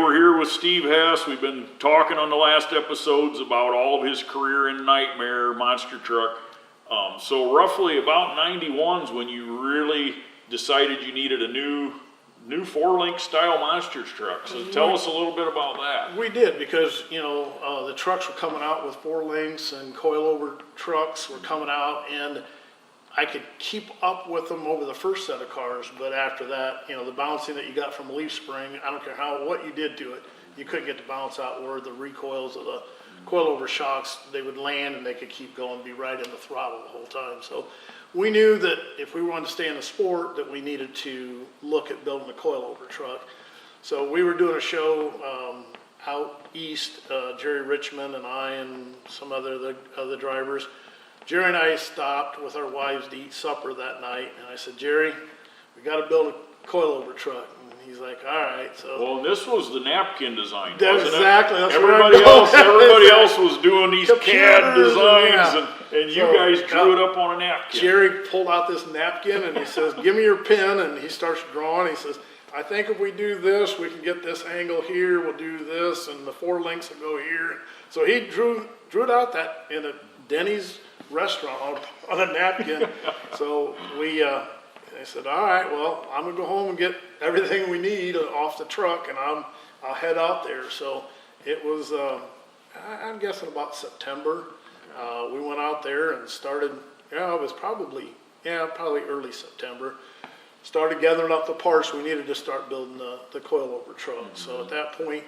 we're here with Steve Hess. We've been talking on the last episodes about all of his career in Nitemare Monster Truck. So roughly about 91's when you really decided you needed a new 4-link style monster truck. So tell us a little bit about that. We did, because the trucks were coming out with 4 links and coilover trucks were coming out, and I could keep up with them over the first set of cars, but after that, the bouncing that you got from a leaf spring, I don't care what you did to it, you couldn't get the bounce out where the recoils of the coilover shocks, they would land and they could keep going, be right in the throttle the whole time. So we knew that if we wanted to stay in the sport, that we needed to look at building a coilover truck. So we were doing a show out east, Jerry Richmond and I and some other drivers. Jerry and I stopped with our wives to eat supper that night, and I said, Jerry, we got to build a coilover truck. And he's like, all right. So well, this was the napkin design, exactly. Wasn't it? That's everybody else was doing these CAD designs, and you So, guys drew it up on a napkin. Jerry pulled out this napkin and he says, give me your pen, and he starts drawing. He says, I think if we do this, we can get this angle here, we'll do this, and the 4 links will go here. So he drew it out that in a Denny's restaurant on a napkin. So I said, all right, well, I'm gonna go home and get everything we need off the truck, and I'll head out there. So it was, I'm guessing about September. We went out there and started, it was probably early September. Started gathering up the parts we needed to start building the coilover truck. Mm-hmm. So at that point,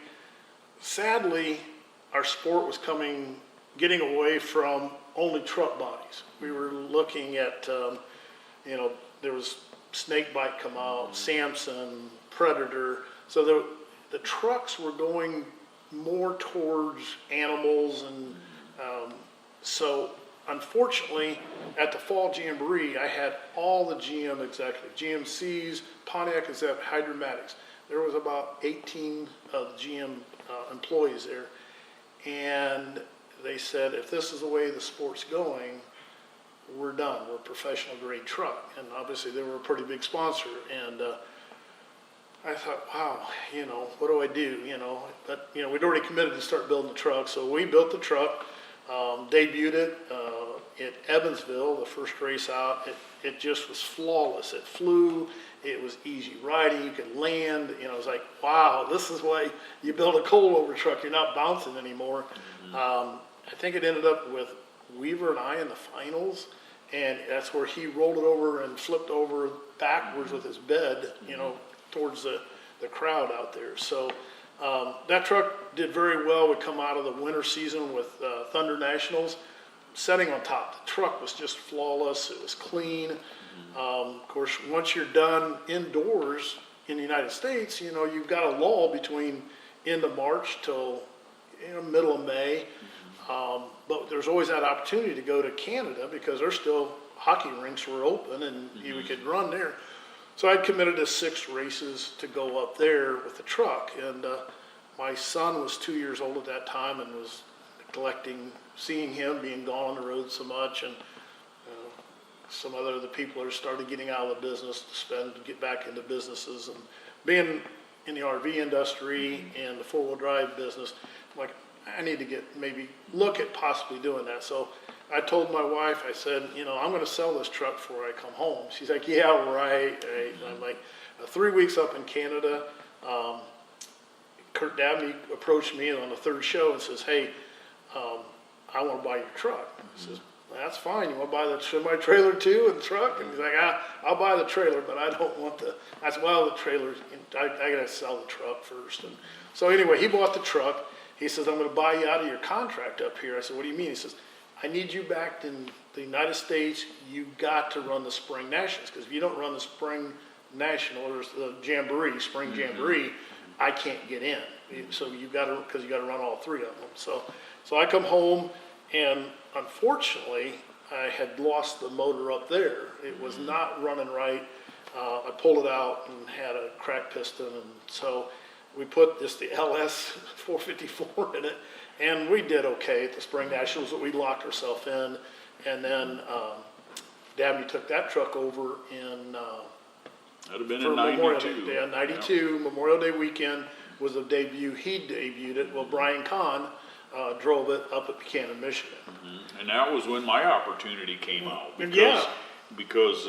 sadly, our sport was getting away from only truck bodies. We were looking at, there was Snakebite come out, Samson, Predator. So the trucks were going more towards animals, and so unfortunately at the Fall Jamboree, I had all the GM executives, GMCs, Pontiac exec Hydramatics. There was about 18 of the GM employees there, and they said, if this is the way the sport's going, we're done. We're a professional grade truck. And obviously they were a pretty big sponsor. And I thought, wow, what do I do? But we'd already committed to start building the truck. So we built the truck, debuted it at Evansville, the first race out. It just was flawless. It flew. It was easy riding. You could land. It was like, wow, this is why you build a coilover truck. You're not bouncing anymore. Mm-hmm. I think it ended up with Weaver and I in the finals, and that's where he rolled it over and flipped over backwards with his bed, towards the crowd out there. So that truck did very well. We come out of the winter season with Thunder Nationals, setting on top. The truck was just flawless. It was clean. Of course, once you're done indoors in the United States, you've got a lull between end of March till middle of May. But there's always that opportunity to go to Canada, because there's still hockey rinks were open, and we could run there. So I'd committed to 6 races to go up there with the truck. And my son was 2 years old at that time, and was neglecting seeing him being gone on the road so much. And some other people are started getting out of the business to get back into businesses, and being in the RV industry and the 4-wheel drive business, like, I need to look at possibly doing that. So I told my wife, I said, I'm going to sell this truck before I come home. She's like, yeah, right. And I'm like, 3 weeks up in Canada, Kurt Dabney approached me on the 3rd show and says, hey, I want to buy your truck. I says, that's fine. You want to buy the semi-trailer too and the truck? And he's like, I'll buy the trailer, but I don't want I said, well, the trailer, I got to sell the truck first. And so anyway, he bought the truck. He says, I'm going to buy you out of your contract up here. I said, what do you mean? He says, I need you back in the United States. You got to run the Spring Nationals, because if you don't run the Spring National, or the Jamboree, Spring Jamboree, I can't get in. So you got to run all 3 of them. So I come home, and unfortunately, I had lost the motor up there. It was not running right. I pulled it out and had a cracked piston, and so we put just the LS 454 in it, and we did okay at the Spring Nationals, but we locked ourselves in. And then Dabney took that truck over in that'd have been in 92. Memorial Day, 92, Memorial Day weekend. was the debut. He debuted it. Well, Brian Kahn drove it up at Buchanan, Michigan. And that was when my opportunity came out. Yeah. Because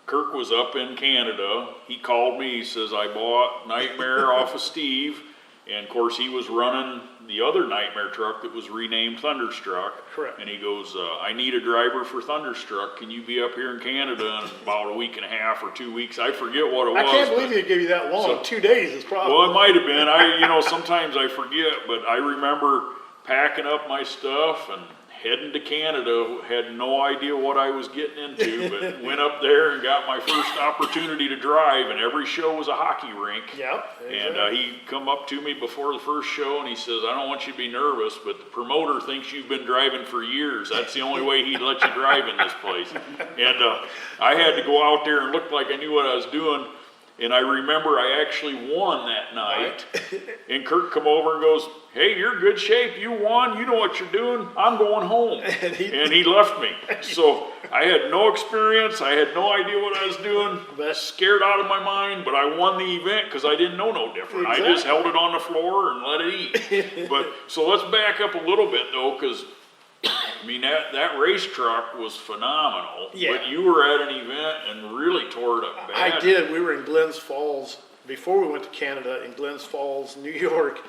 Kirk was up in Canada. He called me. He says, I bought Nitemare off of Steve. And of course, he was running the other Nitemare truck that was renamed Thunderstruck. Correct. And he goes, I need a driver for Thunderstruck. Can you be up here in Canada in about a week and a half or 2 weeks? I forget what it was. I can't believe it gave you that long. So, 2 days is probably. Well, it might have been. Sometimes I forget, but I remember packing up my stuff and heading to Canada. Had no idea what I was getting into, but went up there and got my first opportunity to drive, and every show was a hockey rink. Yep. And he come up to me before the first show, and he says, I don't want you to be nervous, but the promoter thinks you've been driving for years. That's the only way he'd let you drive in this place. And I had to go out there and look like I knew what I was doing. And I remember I actually won that night. And Kirk come over and goes, hey, you're in good shape. You won. You know what you're doing. I'm going home. And he left me. So I had no experience. I had no idea what I was doing. Scared out of my mind. But I won the event because I didn't know no different. Exactly. I just held it on the floor and let it eat. But so let's back up a little bit, though, because I mean, that race truck was phenomenal. Yeah. But you were at an event and really tore it up bad. I did. We were in Glens Falls before we went to Canada, in Glens Falls, New York,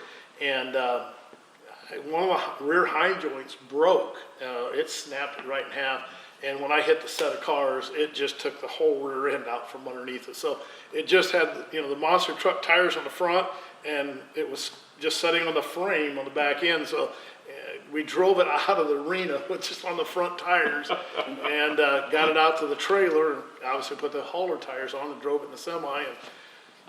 and one of the rear hind joints broke. It snapped it right in half. And when I hit the set of cars, it just took the whole rear end out from underneath it. So it just had, the monster truck tires on the front, and it was just sitting on the frame on the back end. So we drove it out of the arena with just on the front tires and got it out to the trailer. Obviously put the hauler tires on and drove it in the semi. And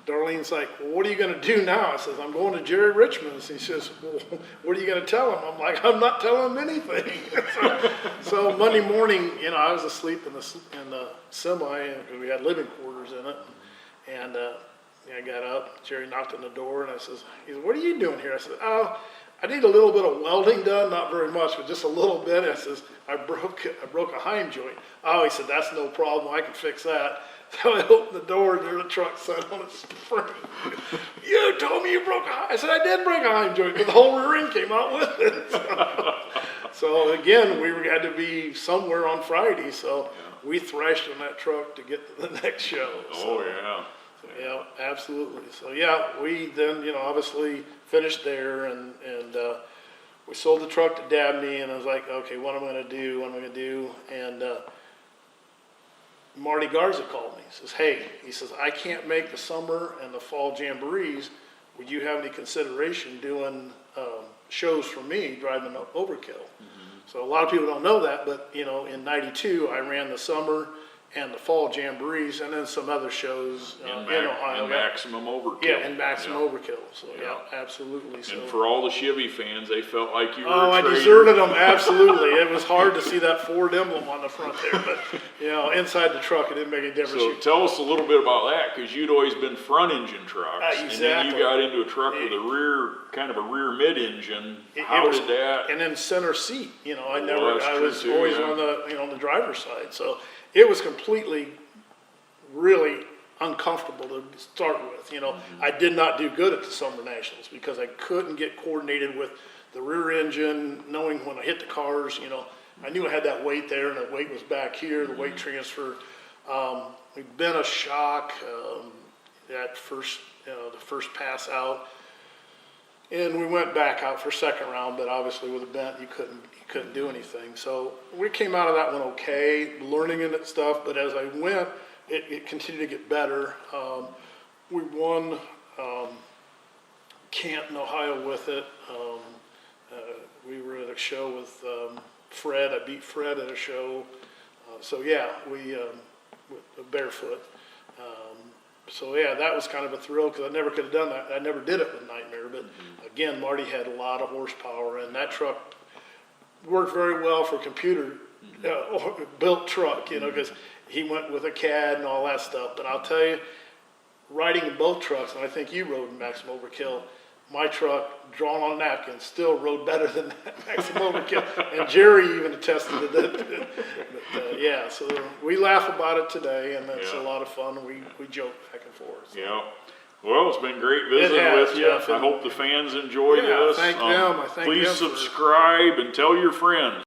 Darlene's like, well, what are you going to do now? I says, I'm going to Jerry Richmond's. He says, well, what are you going to tell him? I'm like, I'm not telling him anything. so Monday morning, I was asleep in the semi because we had living quarters in it. And I got up. Jerry knocked on the door, and he says, what are you doing here? I said, oh, I need a little bit of welding done, not very much, but just a little bit. I says, I broke a hind joint. Oh, he said, that's no problem. I can fix that. So I opened the door, and there's a truck sat on its frame. You told me you broke a hind. I said, I did break a hind joint, but the whole rear end came out with it. So again, we had to be somewhere on Friday, so we thrashed on that truck to get to the next show. Oh, yeah. Yeah, absolutely. So yeah, we then, obviously finished there and we sold the truck to Dabney, and I was like, okay, what am I going to do? And Marty Garza called me. He says, hey, I can't make the summer and the fall jamborees. Would you have any consideration doing shows for me driving Overkill? Mm-hmm. So a lot of people don't know that, but in '92 I ran the summer and the fall jamborees, and then some other shows in Ohio. And Maximum Overkill. Yeah, and Maximum Overkill. So yeah, absolutely. So. And for all the Chevy fans, they felt like you were I deserted them, absolutely. It was hard to see that Ford emblem on the front there, but inside the truck, it didn't make any difference. So tell us a little bit about that, because you'd always been front engine trucks. Exactly. And then you got into a truck with a rear mid engine. How did that? And then center seat, I was true, always on the driver's side. So it was completely, really uncomfortable to start with. I did not do good at the Summer Nationals because I couldn't get coordinated with the rear engine, knowing when I hit the cars, I knew I had that weight there, and the weight was back here, the weight transfer. We'd been a shock at first, the first pass out. And we went back out for second round, but obviously with a bent, you couldn't do anything. So we came out of that one okay, learning in it stuff. But as I went, it continued to get better. We won Canton, Ohio with it. We were at a show with Fred. I beat Fred at a show. We barefoot. So yeah, that was kind of a thrill because I never could have done that. I never did it with Nitemare, but again, Marty had a lot of horsepower, and that truck worked very well for computer built truck, because he went with a CAD and all that stuff. But I'll tell you, riding in both trucks, and I think you rode in Maximum Overkill, my truck, drawn on napkins, still rode better than that Maximum Overkill. And Jerry even attested to that. But, so we laugh about it today, and it's a lot of fun. We joke back and forth. So. Yeah. Well, it's been great visiting has, with you. Jeff. I hope the fans enjoy Yeah, this. thank them. I thank Please them for- subscribe and tell your friends.